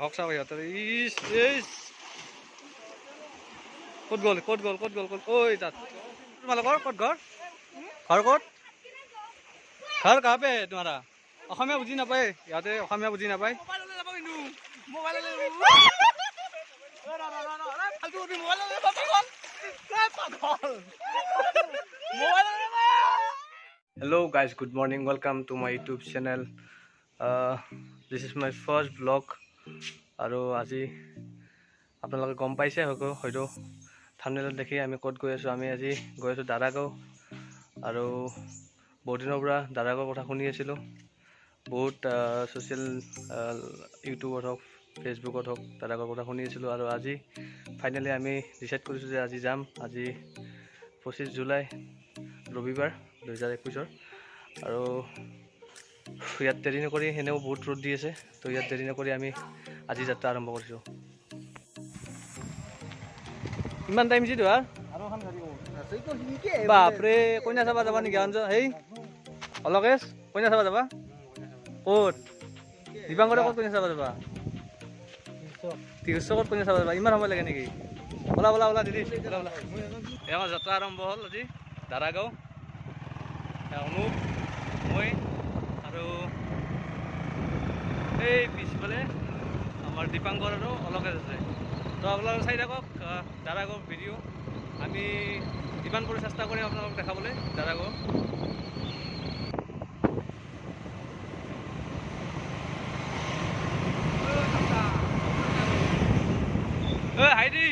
সাহস চাব সিহঁতৰ ইচ ইচ ক'ত গ'ল ক'ত গ'ল ক'ত গ'ল ক'ত ঐ তাত তোমালোকৰ ক'ত ঘৰ ঘৰ ক'ত ঘৰ কাহ পে তোমাৰা অসমীয়া বুজি নাপায় ইয়াতে অসমীয়া বুজি নাপায় Hello guys, good morning, welcome to my YouTube channel. This is my first vlog. আৰু আজি আপোনালোকে গম পাইছে হয়তো থাম্বনেলত দেখি আমি ক'ত গৈ আছোঁ। আমি আজি গৈ আছোঁ দাৰাগাঁও। আৰু বহুত দিনৰ পৰা দাৰাগাঁৱৰ কথা শুনি আছিলোঁ। বহুত ছ'চিয়েল ইউটিউবত হওক ফেচবুকত হওক দাৰাগাঁৱৰ কথা শুনি আছিলোঁ। আৰু আজি ফাইনেলি আমি ডিচাইড কৰিছোঁ যে আজি যাম। আজি 25 জুলাই ৰবিবাৰ 2021। আৰু ইয়াত দেৰি নকৰি এনেও বহুত ৰ'দ দি আছে, তো ইয়াত দেৰি নকৰি আমি আজি যাত্ৰা আৰম্ভ কৰিছোঁ। ইমান টাইম যি ধৰা বাপৰে কইনা চাবা যাবা নেকি? হেই অলকেশ কইনা চাবা যাবা ক'ত? দীপাংকৰে ক'ত কইনা চাবা যাবা? তীৰ্থকত কইনা চাবা যাবা? ইমান সময় লাগে নেকি? ওলা ওলা ওলা দিদি ওলা ওলা। আমাৰ যাত্ৰা আৰম্ভ হ'ল আজি দাৰাগাঁও। অনুপ মই আৰু এই পিছফালে আমাৰ দীপাংকৰ আৰু অলকেশ আছে। তো আপোনালোকে চাই থাকক দাৰাগাঁও ভিডিঅ'। আমি যিমান পাৰোঁ চেষ্টা কৰিম আপোনালোকক দেখাবলৈ দাৰাগাঁও। হাইদি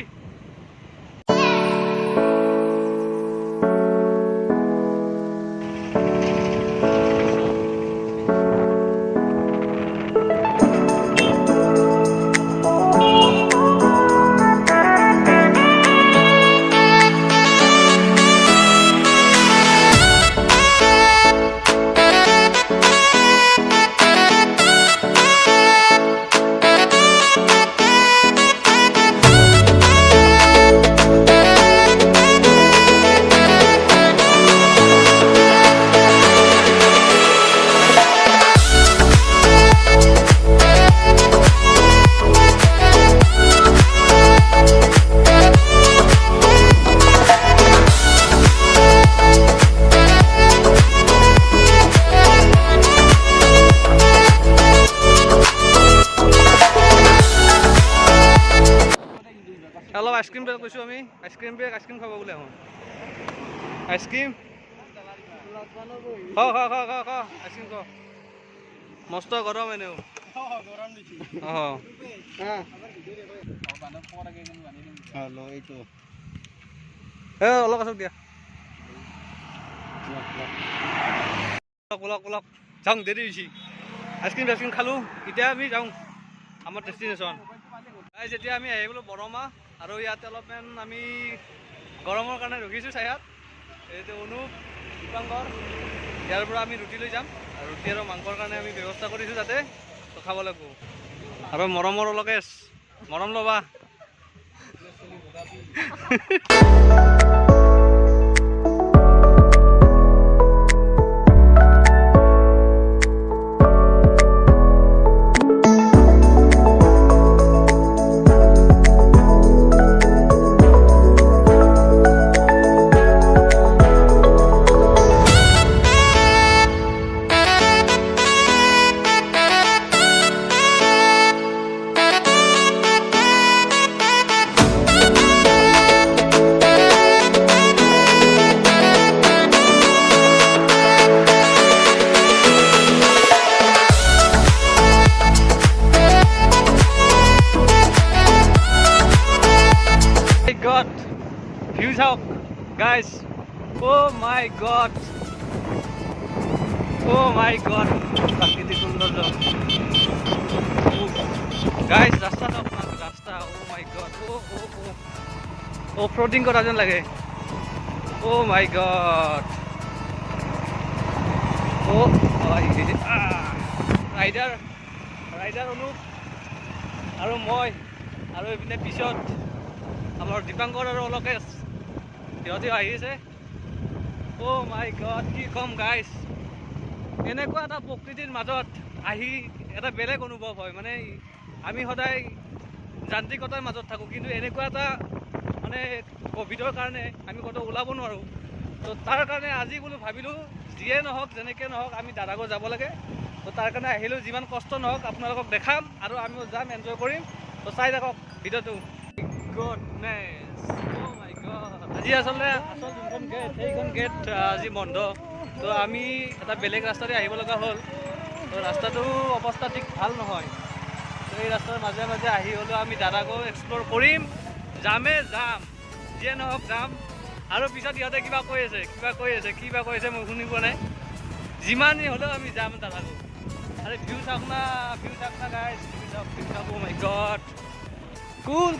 অলপ আইচক্ৰীম বেগ কৈছোঁ আমি। আইচক্ৰীম বেগ আইচক্ৰীম খাব বোলে এখন আইচক্ৰীম আইচক্ৰীম খ মস্ত গৰম এনেও অলপ আছক দিয়া অলপ যাওঁ দেৰি হৈছে। আইচক্ৰীম চাইচক্ৰীম খালোঁ, এতিয়া আমি যাওঁ আমাৰ ডেষ্টিনেশ্যন। যেতিয়া আমি আহি বোলো বৰমা আৰু ইয়াতে অলপমান আমি গৰমৰ কাৰণে ৰখিছোঁ চায়াত। এইটো অনুপ দীপাংকৰ ইয়াৰ পৰা আমি ৰুটি লৈ যাম আৰু ৰুটি আৰু মাংসৰ কাৰণে আমি ব্যৱস্থা কৰিছোঁ যাতে তো খাব লাগিব। আৰু মৰমৰ অলকেশ মৰম ল'বা। God, views out, guys. Oh my God. Oh my God. Prakritik sundar guys, rasta tak rasta. Oh my God. Off-roading kora jen lage. Oh my God. Oh, rider Anup আৰু মই আৰু এইপিনে পিছত আমাৰ দীপাংকৰ আৰু অলকেশ সিহঁতে আহিছে। অ' মাই গড, কি কম গাইজ, এনেকুৱা এটা প্ৰকৃতিৰ মাজত আহি এটা বেলেগ অনুভৱ হয়। মানে আমি সদায় যান্ত্ৰিকতাৰ মাজত থাকোঁ, কিন্তু এনেকুৱা এটা মানে ক'ভিডৰ কাৰণে আমি ক'তো ওলাব নোৱাৰোঁ। তো তাৰ কাৰণে আজি বোলো ভাবিলোঁ যিয়ে নহওক যেনেকৈ নহওক আমি দাদাগড় যাব লাগে। তো তাৰ কাৰণে আহিলোঁ, যিমান কষ্ট নহওক আপোনালোকক দেখাম আৰু আমিও যাম, এনজয় কৰিম। তো চাই থাকক ভিডিঅ'টো। আজি আচলতে যোনখন গেট সেইখন গেট আজি বন্ধ। তো আমি এটা বেলেগ ৰাস্তাৰে আহিব লগা হ'ল। তো ৰাস্তাটো অৱস্থা ঠিক ভাল নহয়। তো এই ৰাস্তাৰ মাজে মাজে আহি হ'লেও আমি দাদাগড় এক্সপ্ল'ৰ কৰিম, যাম, যিয়ে নহওক যাম। আৰু পিছত ইহঁতে কিবা কৈ আছে মই শুনি পোৱা নাই। যিমানেই হ'লেও আমি যাম দাদাগড়। আরে ভিউ চাওক না গাইস, ভিউ চাওক। ও মাই গড, কুল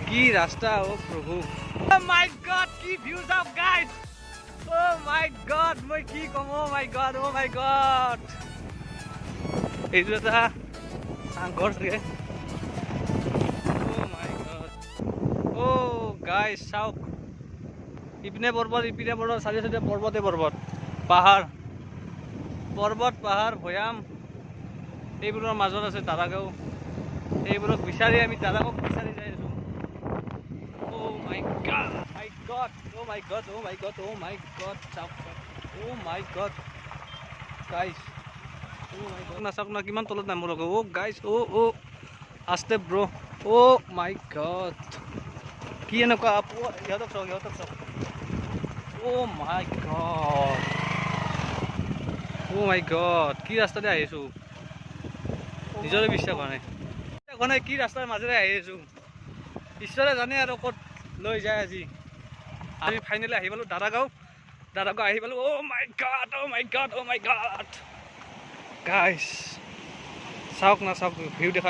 কি রাস্তা, ও প্রভু, ও মাই গড কি ভিউ চাওক গাইস, ও মাই গড মই কি কম, ও মাই গড এইটো এটা চাংঘৰ চাগে। ও মাই গড, ও গাইস চাওক, ইপিনে পৰ্বত চাৰিওফালে পৰ্বত, পাহাৰ ভৈয়াম, এইবোৰৰ মাজত আছে দাদাগড়। এইবোৰক বিচাৰি আমি দাদাগড়ক বিচাৰি যাই আছোঁ। ও মাই গড চাওক, ও মাই গড গাইছ, নাচাওক না কিমান তলত নামিব লাগে। ও গাইছ, ও আস্তে ব্ৰ, ও মাই গড কি এনেকুৱা, ইহঁতক চাওক, ও মাই গড কি ৰাস্তাতে আহিছোঁ, নিজৰে বিশ্বাস হোৱা নাই কি ৰাস্তাৰ মাজেৰে আহি আছোঁ। ঈশ্বৰে জানে আৰু ক'ত লৈ যায়। আজি আমি ফাইনেলি আহি পালোঁ দাদাগড় আহি পালোঁ। ও মাই গড গাইছ চাওক না চাওক, ভিউ দেখা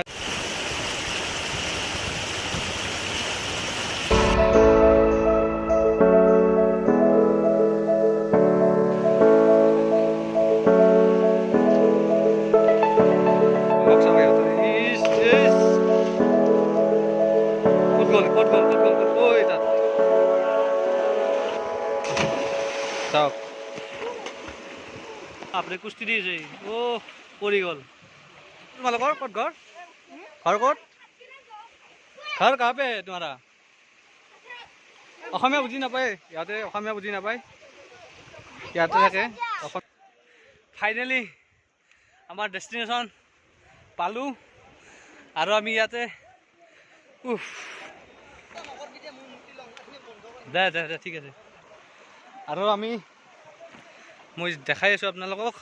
আপনি কুস্তি দিয়েছে। ও পৰি গ'ল। তোমালোকৰ ক'ত ঘৰ ক'ত কাহ পে তোমাৰা? অসমীয়া বুজি নাপায়, ইয়াতে অসমীয়া বুজি নাপায়, ইয়াতে থাকে। ফাইনেলি আমাৰ ডেষ্টিনেশ্যন পালোঁ আৰু আমি ইয়াতে দে ঠিক আছে। আৰু মই দেখাই আছোঁ আপোনালোকক।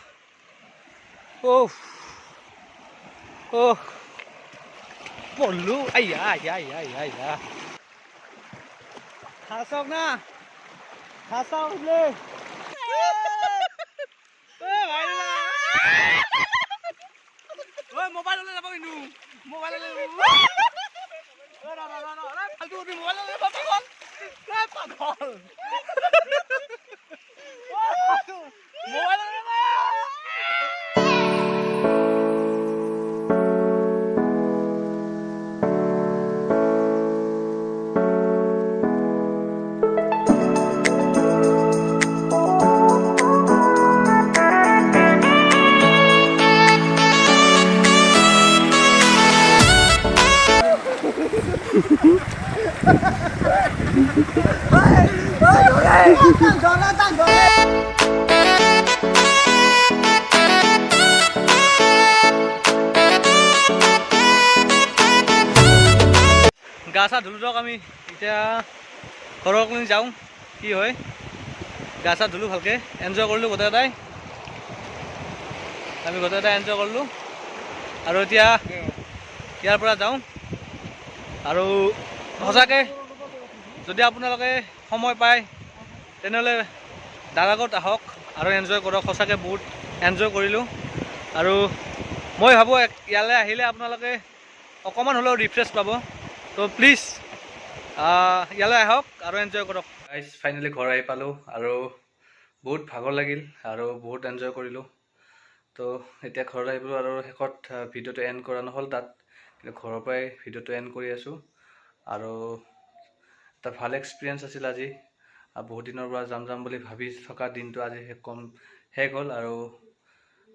পঢ়লো আইয়া চাওক না, চাওক বোলে মোবাইল লৈ যাব, কিন্তু মোবাইল গা চা ধুলো দিয়ক। আমি এতিয়া ঘৰলৈ যাওঁ, কি হয়। গা চা ধুলোঁ, ভালকৈ এনজয় কৰিলোঁ গোটেইকেইটাই। আমি গোটেইকেইটাই এনজয় কৰিলোঁ আৰু এতিয়া ইয়াৰ পৰা যাওঁ। আৰু সঁচাকৈ যদি আপোনালোকে সময় পায় তেনেহ'লে দাদাগড়ত আহক আৰু এনজয় কৰক। সঁচাকৈ বহুত এনজয় কৰিলোঁ আৰু মই ভাবোঁ ইয়ালৈ আহিলে আপোনালোকে অকণমান হ'লেও ৰিফ্ৰেছ পাব। তো প্লিজ ইয়ালৈ আহক আৰু এনজয় কৰক। ফাইনেলি ঘৰ আহি পালোঁ আৰু বহুত ভাগৰ লাগিল আৰু বহুত এনজয় কৰিলোঁ। তো এতিয়া ঘৰত আহি পালোঁ আৰু শেষত ভিডিঅ'টো এণ্ড কৰা নহ'ল তাত, কিন্তু ঘৰৰ পৰাই ভিডিঅ'টো এণ্ড কৰি আছোঁ। আৰু এটা ভাল এক্সপিৰিয়েঞ্চ আছিল আজি। বহুত দিনৰ পৰা যাম বুলি ভাবি থকা দিনটো আজি শেষ হ'ল আৰু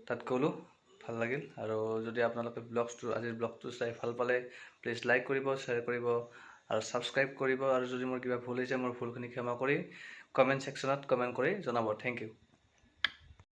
তাত গ'লোঁ। ভাল লাগিল। আৰু যদি আপোনালোকে আজিৰ ব্লগটো চাই ভাল পালে প্লিজ লাইক কৰিব, শ্বেয়াৰ কৰিব আৰু ছাবস্ক্ৰাইব কৰিব। আৰু যদি মোৰ কিবা ভুল হৈছে মোৰ ভুলখিনি ক্ষমা কৰি কমেণ্ট ছেকশ্যনত কমেণ্ট কৰি জনাব। Thank U.